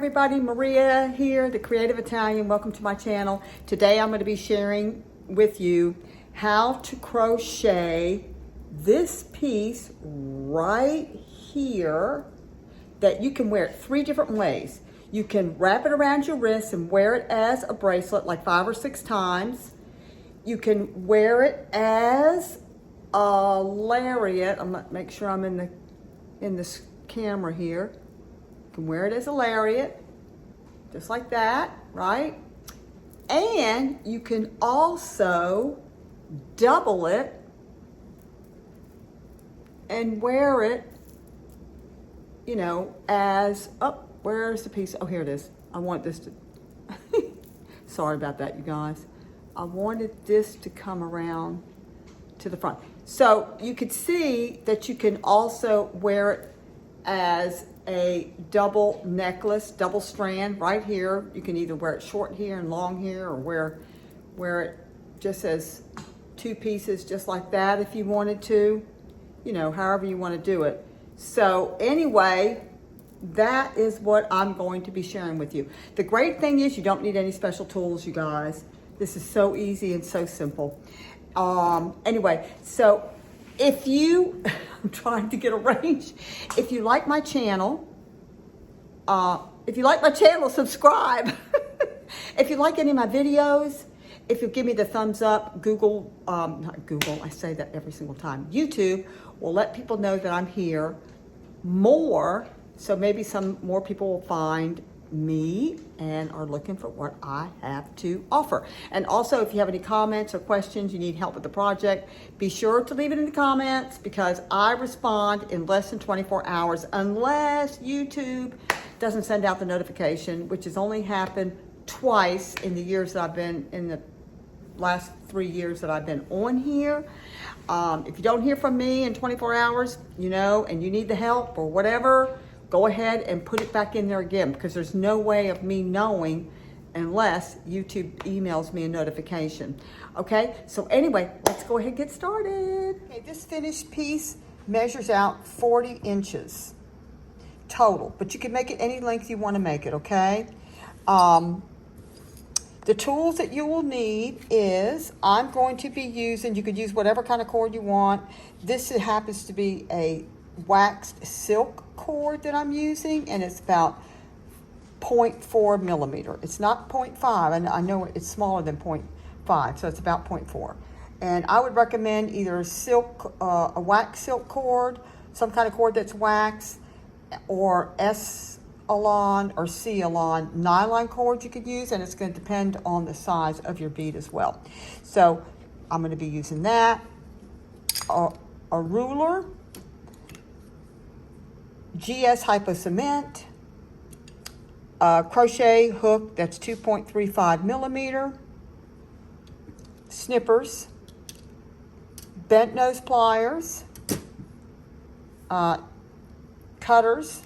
everybody, Maria here, the Creative Italian. Welcome to my channel. Today I'm going to be sharing with you how to crochet this piece right here that you can wear it 3 different ways. You can wrap it around your wrist and wear it as a bracelet like 5 or 6 times. You can wear it as a lariat. I'm going to make sure I'm in this camera here. You can wear it as a lariat, just like that, right? And you can also double it and wear it, you know, as, oh, where's the piece? Oh, here it is. I want this to, sorry about that, you guys. I wanted this to come around to the front. So you could see that you can also wear it as a double necklace, double strand right here. You can either wear it short here and long here, or wear it just as 2 pieces, just like that if you wanted to, you know, however you want to do it. So anyway, that is what I'm going to be sharing with you. The great thing is you don't need any special tools, you guys. This is so easy and so simple. Anyway, so if you, I'm trying to get a range. If you like my channel, subscribe. If you like any of my videos, if you give me the thumbs up, not Google, I say that every single time. YouTube will let people know that I'm here more, so maybe some more people will find me and are looking for what I have to offer. And also, if you have any comments or questions, you need help with the project, be sure to leave it in the comments, because I respond in less than 24 hours unless YouTube doesn't send out the notification, which has only happened twice in the years that I've been, in the last 3 years that I've been on here. If you don't hear from me in 24 hours, you know, and you need the help or whatever, go ahead and put it back in there again, because there's no way of me knowing unless YouTube emails me a notification. Okay, so anyway, let's go ahead and get started. Okay, this finished piece measures out 40 inches total, but you can make it any length you want to make it, okay? The tools that you will need is, I'm going to be using, you could use whatever kind of cord you want. This happens to be a waxed silk cord that I'm using, and it's about 0.4 millimeter. It's not 0.5, and I know it's smaller than 0.5, so it's about 0.4. And I would recommend either silk, a wax silk cord, some kind of cord that's waxed, or S-Alon or C-Alon nylon cord you could use, and it's going to depend on the size of your bead as well. So I'm going to be using that, a ruler, GS Hypo Cement, crochet hook that's 2.35 millimeter, snippers, bent nose pliers, cutters,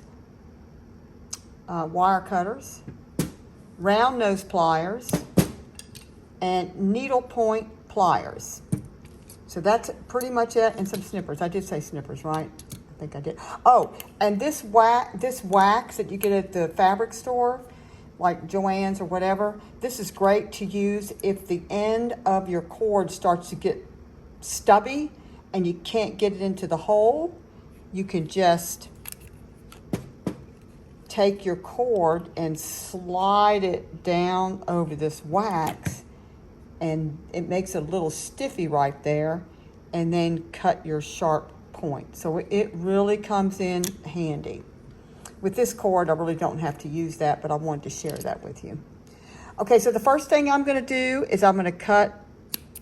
wire cutters, round nose pliers, and needle point pliers. So that's pretty much it, and some snippers. I did say snippers, right? I think I did. Oh, and this wax that you get at the fabric store, like Joann's or whatever, this is great to use if the end of your cord starts to get stubby and you can't get it into the hole. You can just take your cord and slide it down over this wax, and it makes it a little stiffy right there, and then cut your sharp point. So it really comes in handy. With this cord, I really don't have to use that, but I wanted to share that with you. Okay, so the first thing I'm going to do is I'm going to cut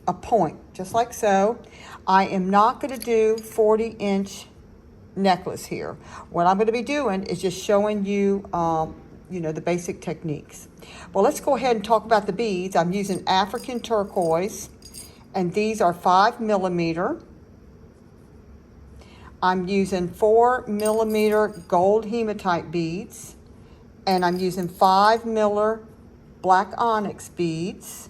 a point, just like so. I am not going to do 40-inch necklace here. What I'm going to be doing is just showing you, you know, the basic techniques. Well, let's go ahead and talk about the beads. I'm using African turquoise, and these are 5 millimeter. I'm using 4 millimeter gold hematite beads, and I'm using 5 miller black onyx beads,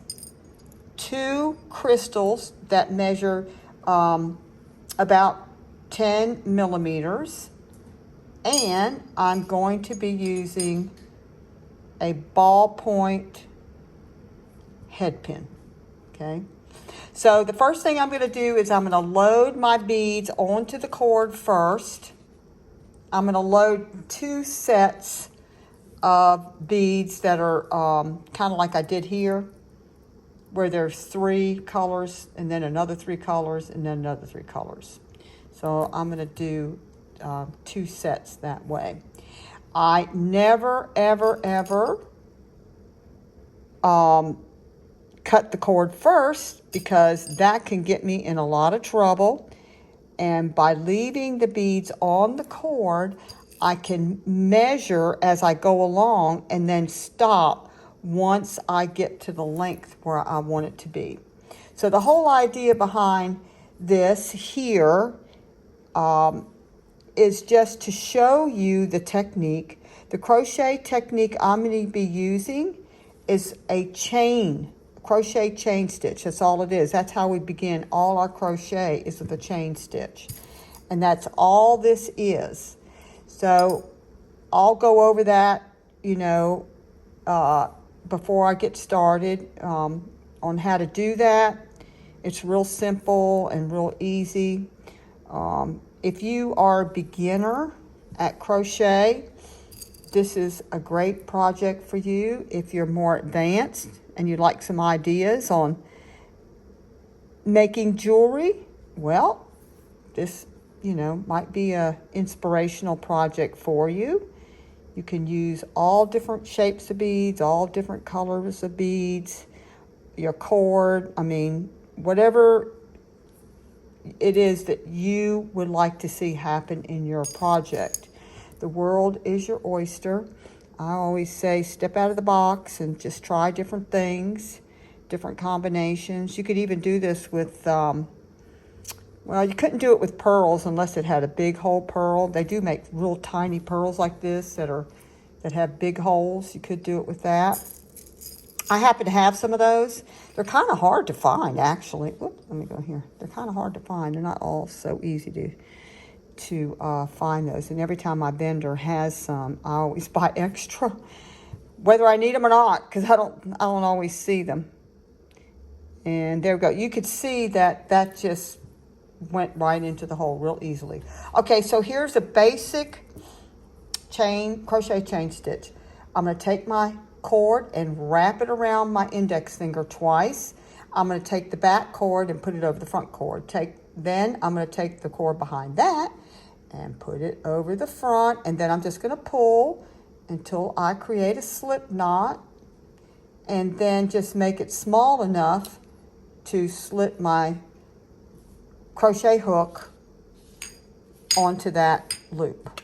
2 crystals that measure about 10 millimeters, and I'm going to be using a ballpoint head pin, okay? So the first thing I'm going to do is I'm going to load my beads onto the cord first. I'm going to load 2 sets of beads that are kind of like I did here, where there's 3 colors and then another 3 colors and then another 3 colors. So I'm going to do 2 sets that way. I never, ever, ever cut the cord first, because that can get me in a lot of trouble. And by leaving the beads on the cord, I can measure as I go along and then stop once I get to the length where I want it to be. So the whole idea behind this here is just to show you the technique. The crochet technique I'm going to be using is a crochet chain stitch. That's all it is. That's how we begin all our crochet, is with a chain stitch. And that's all this is. So I'll go over that, you know, before I get started on how to do that. It's real simple and real easy. If you are a beginner at crochet, this is a great project for you. If you're more advanced and you'd like some ideas on making jewelry, well, this, you know, might be a inspirational project for you. You can use all different shapes of beads, all different colors of beads, your cord, I mean, whatever it is that you would like to see happen in your project. The world is your oyster. I always say step out of the box and just try different things, different combinations. You could even do this with, well, you couldn't do it with pearls unless it had a big hole pearl. They do make real tiny pearls like this that have big holes. You could do it with that. I happen to have some of those. They're kind of hard to find, actually. Whoops, let me go here. They're kind of hard to find. They're not all so easy to find those. And every time my vendor has some, I always buy extra, whether I need them or not, because I don't always see them. And there we go. You could see that just went right into the hole real easily. Okay, so here's a basic crochet chain stitch. I'm going to take my cord and wrap it around my index finger twice. I'm going to take the back cord and put it over the front cord. Then I'm going to take the cord behind that and put it over the front, and then I'm just going to pull until I create a slip knot, and then just make it small enough to slip my crochet hook onto that loop.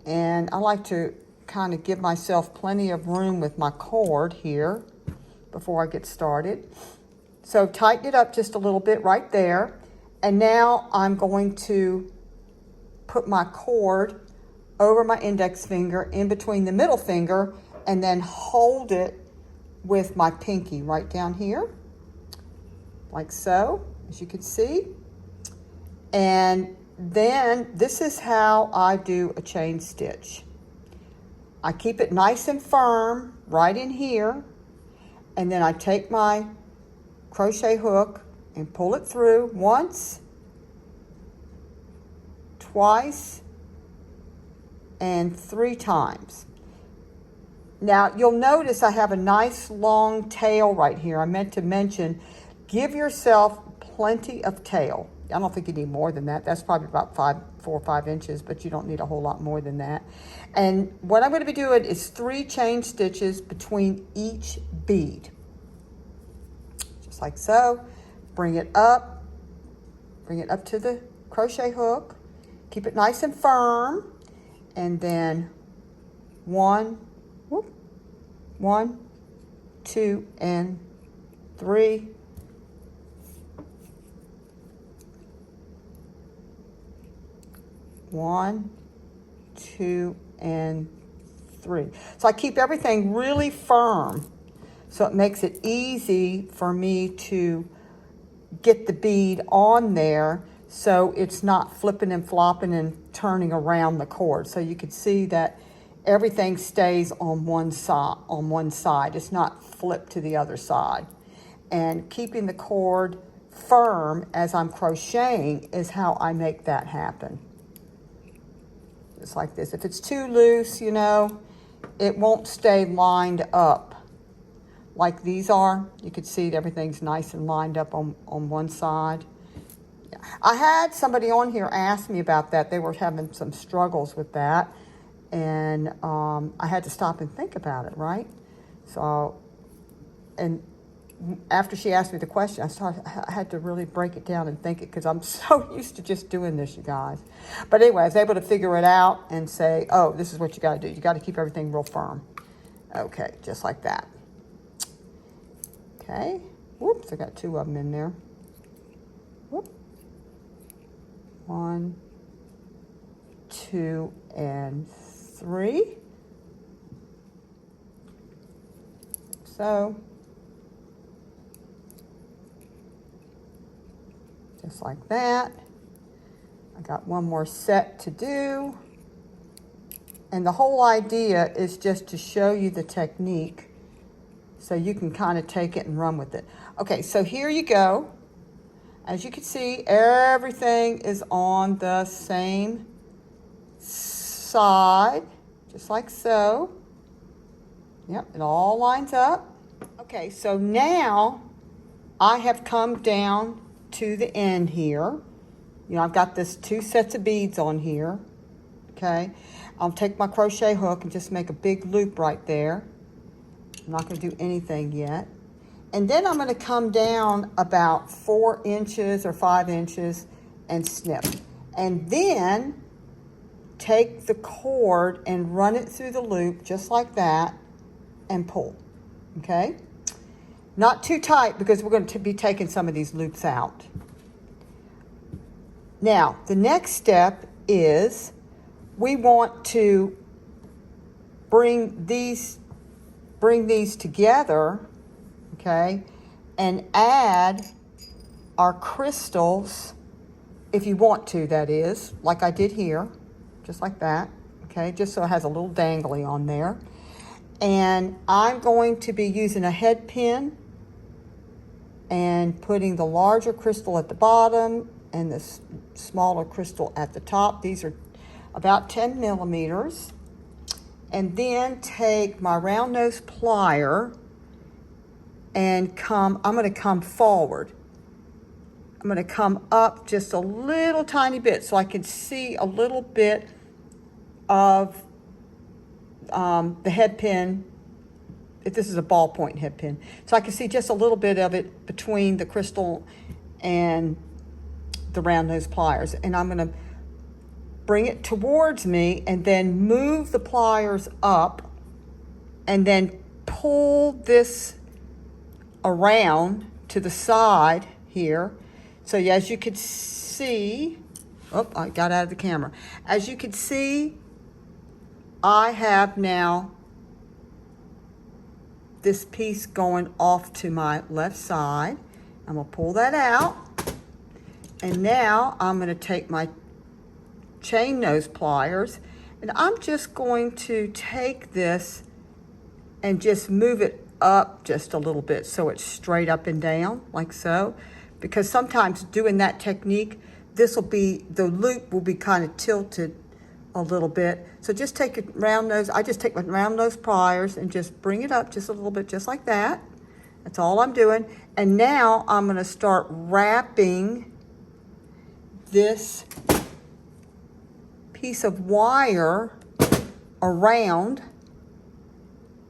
And I like to kind of give myself plenty of room with my cord here before I get started. So tighten it up just a little bit right there. And now I'm going to put my cord over my index finger in between the middle finger, and then hold it with my pinky right down here, like so, as you can see. And then this is how I do a chain stitch. I keep it nice and firm right in here, and then I take my crochet hook and pull it through once, twice, and 3 times. Now you'll notice I have a nice long tail right here. I meant to mention, give yourself plenty of tail. I don't think you need more than that. That's probably about 4 or 5 inches, but you don't need a whole lot more than that. And what I'm going to be doing is 3 chain stitches between each bead. Just like so. Bring it up to the crochet hook. Keep it nice and firm. And then 1, 2, and 3. One, 2, and 3. So I keep everything really firm, so it makes it easy for me to get the bead on there, so it's not flipping and flopping and turning around the cord. So you can see that everything stays on one side. It's not flipped to the other side. And keeping the cord firm as I'm crocheting is how I make that happen. Just like this. If it's too loose, you know, it won't stay lined up like these are. You can see that everything's nice and lined up on one side. Yeah. I had somebody on here ask me about that. They were having some struggles with that. And I had to stop and think about it, right? So, and after she asked me the question, I had to really break it down and think it, because I'm so used to just doing this, you guys. But anyway, I was able to figure it out and say, oh, this is what you got to do. You got to keep everything real firm. Okay, just like that. Okay. Whoops, I got 2 of them in there. Whoop. 1, 2, and 3. So, just like that. I got one more set to do. And the whole idea is just to show you the technique so you can kind of take it and run with it. Okay, so here you go. As you can see, everything is on the same side, just like so. Yep, it all lines up. Okay, so now I have come down to the end here. You know, I've got this 2 sets of beads on here. Okay, I'll take my crochet hook and just make a big loop right there. I'm not going to do anything yet. And then I'm going to come down about 4 inches or 5 inches and snip. And then take the cord and run it through the loop just like that and pull. Okay? Not too tight, because we're going to be taking some of these loops out. Now, the next step is we want to bring these together, okay, and add our crystals, if you want to, that is, like I did here, just like that, okay, just so it has a little dangly on there. And I'm going to be using a head pin and putting the larger crystal at the bottom and the smaller crystal at the top. These are about 10 millimeters. And then take my round nose plier and I'm going to come forward. I'm going to come up just a little tiny bit so I can see a little bit of the head pin. If this is a ballpoint head pin, so I can see just a little bit of it between the crystal and the round nose pliers. And I'm going to bring it towards me and then move the pliers up and then pull this around to the side here. So as you can see, oh, I got out of the camera. As you can see, I have now this piece going off to my left side. I'm going to pull that out. And now I'm going to take my chain nose pliers and I'm just going to take this and just move it up just a little bit so it's straight up and down like so, because sometimes doing that technique, the loop will be kind of tilted a little bit. So just take a round nose, I just take my round nose pliers and just bring it up just a little bit, just like that. That's all I'm doing. And now I'm going to start wrapping this piece of wire around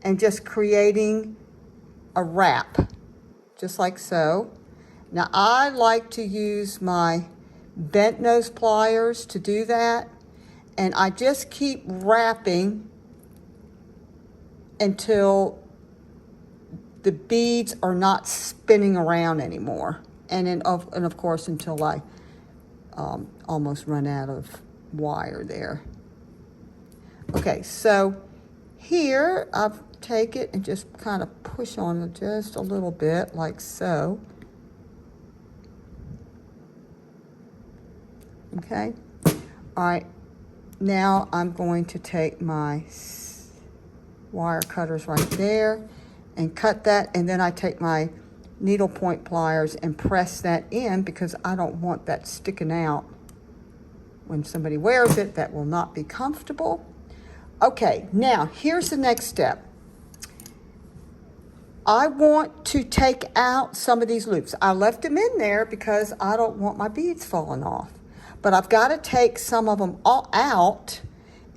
and just creating a wrap, just like so. Now I like to use my bent nose pliers to do that, and I just keep wrapping until the beads are not spinning around anymore, and of course until I almost run out of wire there. Okay, so here I've take it and just kind of push on it just a little bit like so. Okay, all right, now I'm going to take my wire cutters right there and cut that, and then I take my needle point pliers and press that in because I don't want that sticking out when somebody wears it. That will not be comfortable. Okay, now here's the next step. I want to take out some of these loops. I left them in there because I don't want my beads falling off. But I've got to take some of them all out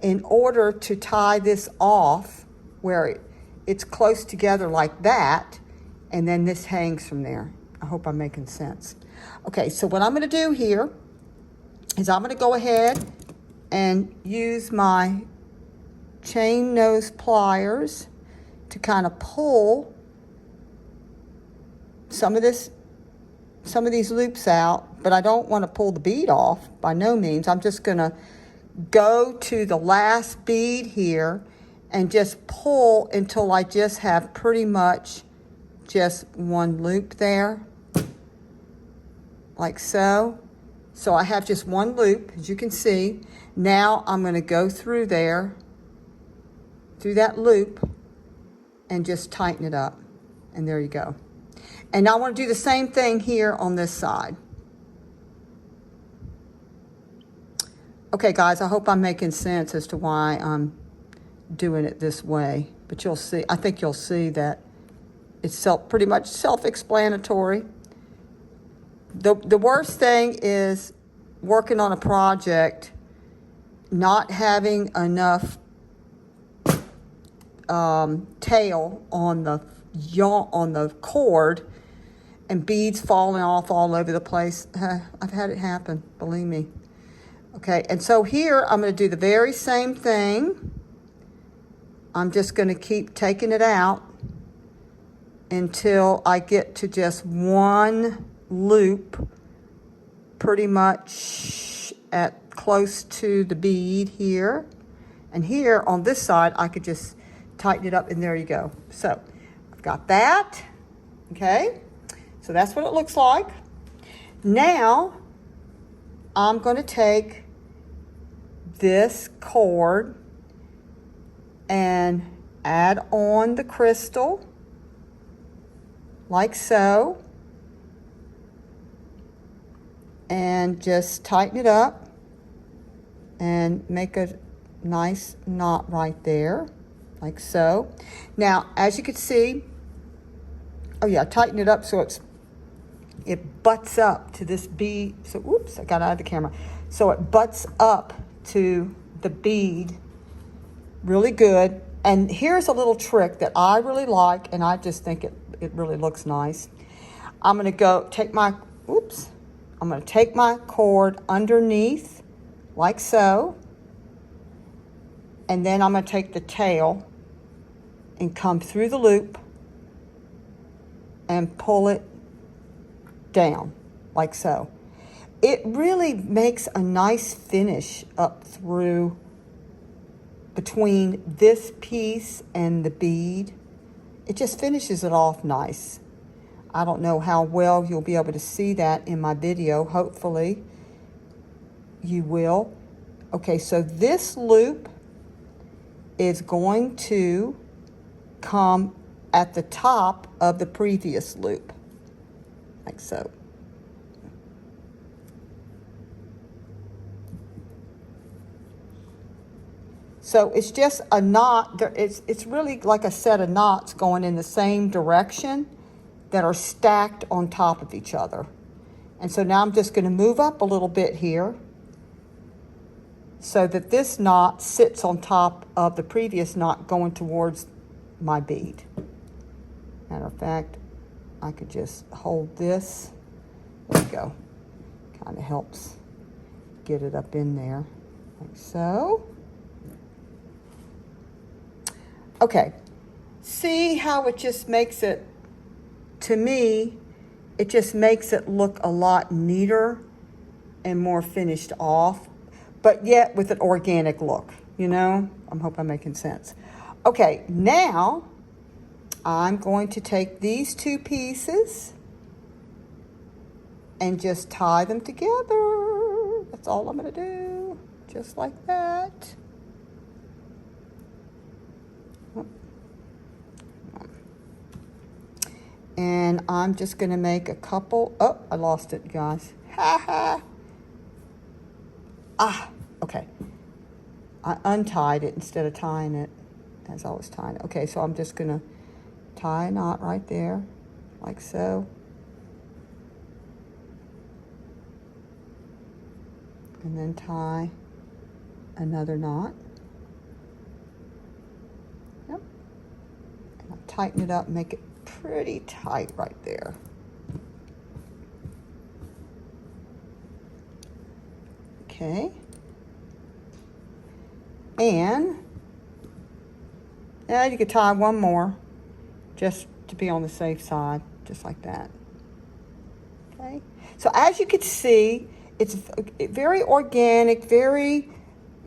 in order to tie this off where it's close together like that, and then this hangs from there. I hope I'm making sense. Okay, so what I'm going to do here is I'm going to go ahead and use my chain nose pliers to kind of pull some of these loops out, but I don't want to pull the bead off by no means. I'm just going to go to the last bead here and just pull until I just have pretty much just one loop there, like so. So I have just one loop, as you can see. Now I'm going to go through there, through that loop, and just tighten it up. And there you go. And now I want to do the same thing here on this side. Okay, guys, I hope I'm making sense as to why I'm doing it this way. But you'll see, I think you'll see that it's pretty much self-explanatory. The worst thing is working on a project, not having enough tail on the cord, and beads falling off all over the place. I've had it happen, believe me. Okay, and so here I'm going to do the very same thing. I'm just going to keep taking it out until I get to just one loop, pretty much at close to the bead here. And here on this side, I could just tighten it up, and there you go. So I've got that, okay? So that's what it looks like. Now, I'm going to take this cord and add on the crystal, like so, and just tighten it up and make a nice knot right there, like so. Now, as you can see, oh yeah, tighten it up so it butts up to this bead. So, oops, I got out of the camera. So it butts up to the bead really good. And here's a little trick that I really like, and I just think it really looks nice. I'm going to take my cord underneath, like so. And then I'm going to take the tail and come through the loop and pull it down, like so. It really makes a nice finish up through between this piece and the bead. It just finishes it off nice. I don't know how well you'll be able to see that in my video. Hopefully you will. Okay, so this loop is going to come at the top of the previous loop, like so. So it's just a knot. It's really like a set of knots going in the same direction that are stacked on top of each other. And so now I'm just going to move up a little bit here so that this knot sits on top of the previous knot going towards my bead. Matter of fact, I could just hold this. There we go. Kind of helps get it up in there, like so. Okay, see how it just makes it, to me, it just makes it look a lot neater and more finished off, but yet with an organic look, you know? I hope I'm making sense. Okay, now I'm going to take these two pieces and just tie them together. That's all I'm going to do. just like that. And I'm just going to make a couple. Oh, I lost it, guys. Ha ha. Ah, okay. I untied it instead of tying it as I was tying it. Okay, so I'm just going to tie a knot right there, like so. And then tie another knot. Yep. And I'll tighten it up and make it pretty tight right there. Okay. And you could tie one more just to be on the safe side, just like that. Okay. So as you can see, it's very organic, very,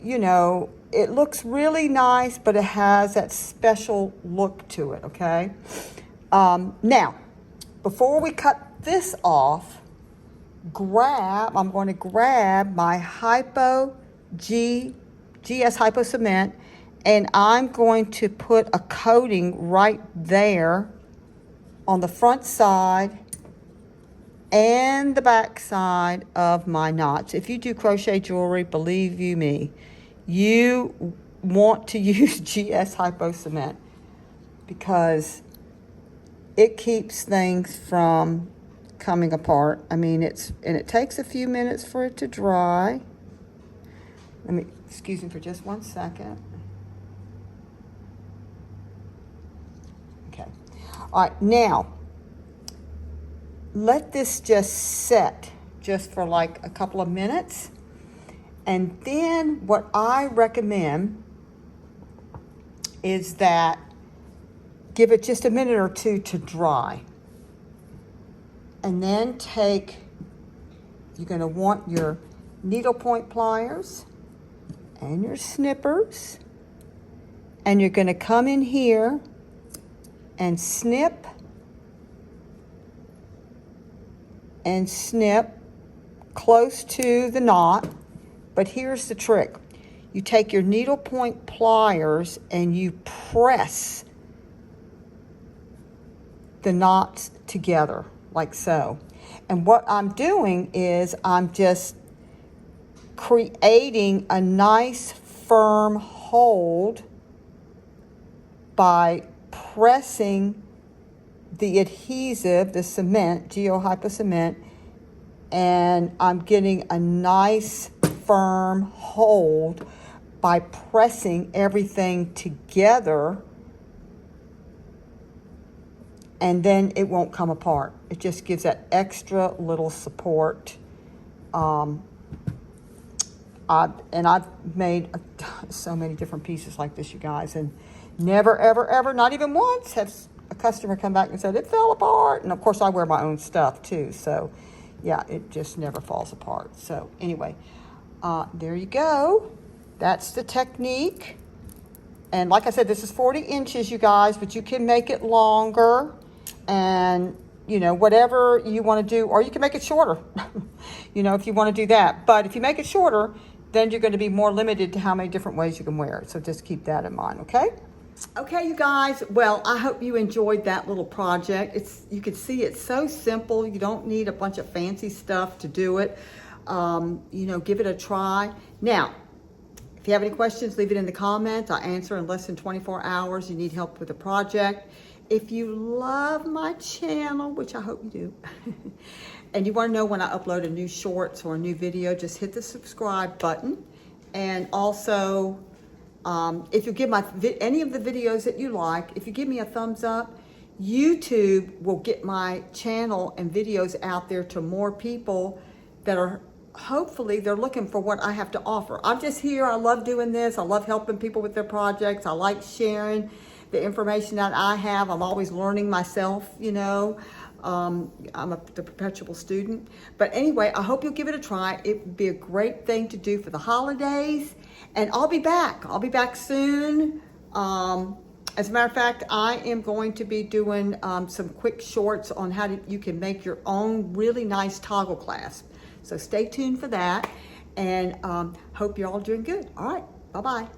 you know, it looks really nice, but it has that special look to it, okay? Now, before we cut this off, I'm going to grab my GS Hypo Cement, and I'm going to put a coating right there on the front side and the back side of my knots. If you do crochet jewelry, believe you me, you want to use GS Hypo Cement because it keeps things from coming apart. I mean, it takes a few minutes for it to dry. Excuse me for just 1 second. Okay. All right, now, let this just set just for like a couple of minutes. And then what I recommend is that give it just a minute or two to dry. And then you're going to want your needlepoint pliers and your snippers. And you're going to come in here and snip and snip close to the knot. But here's the trick. You take your needlepoint pliers and you press the knots together like so. And what I'm doing is I'm just creating a nice firm hold by pressing the adhesive, the cement, Hypo Cement, and I'm getting a nice firm hold by pressing everything together, and then it won't come apart. It just gives that extra little support. I've made so many different pieces like this, you guys, and never, ever, ever, not even once, have a customer come back and said, it fell apart. And of course, I wear my own stuff too. So yeah, it just never falls apart. So anyway, there you go. That's the technique. And like I said, this is 40 inches, you guys, but you can make it longer and, you know, whatever you want to do, or you can make it shorter, you know, if you want to do that. But if you make it shorter, then you're going to be more limited to how many different ways you can wear it. So just keep that in mind, okay? Okay, you guys, well, I hope you enjoyed that little project. You can see it's so simple. You don't need a bunch of fancy stuff to do it. You know, give it a try. Now, if you have any questions, leave it in the comments. I'll answer in less than 24 hours. You need help with the project. If you love my channel, which I hope you do, and you want to know when I upload a new shorts or a new video, just hit the subscribe button. And also, if you give any of the videos that you like, if you give me a thumbs up, YouTube will get my channel and videos out there to more people that are, hopefully, they're looking for what I have to offer. I'm just here. I love doing this. I love helping people with their projects. I like sharing the information that I have. I'm always learning myself, you know. I'm the perpetual student. But anyway, I hope you'll give it a try. It would be a great thing to do for the holidays. And I'll be back. I'll be back soon. As a matter of fact, I am going to be doing some quick shorts on how you can make your own really nice toggle clasp. So stay tuned for that. and hope you're all doing good. All right, bye-bye.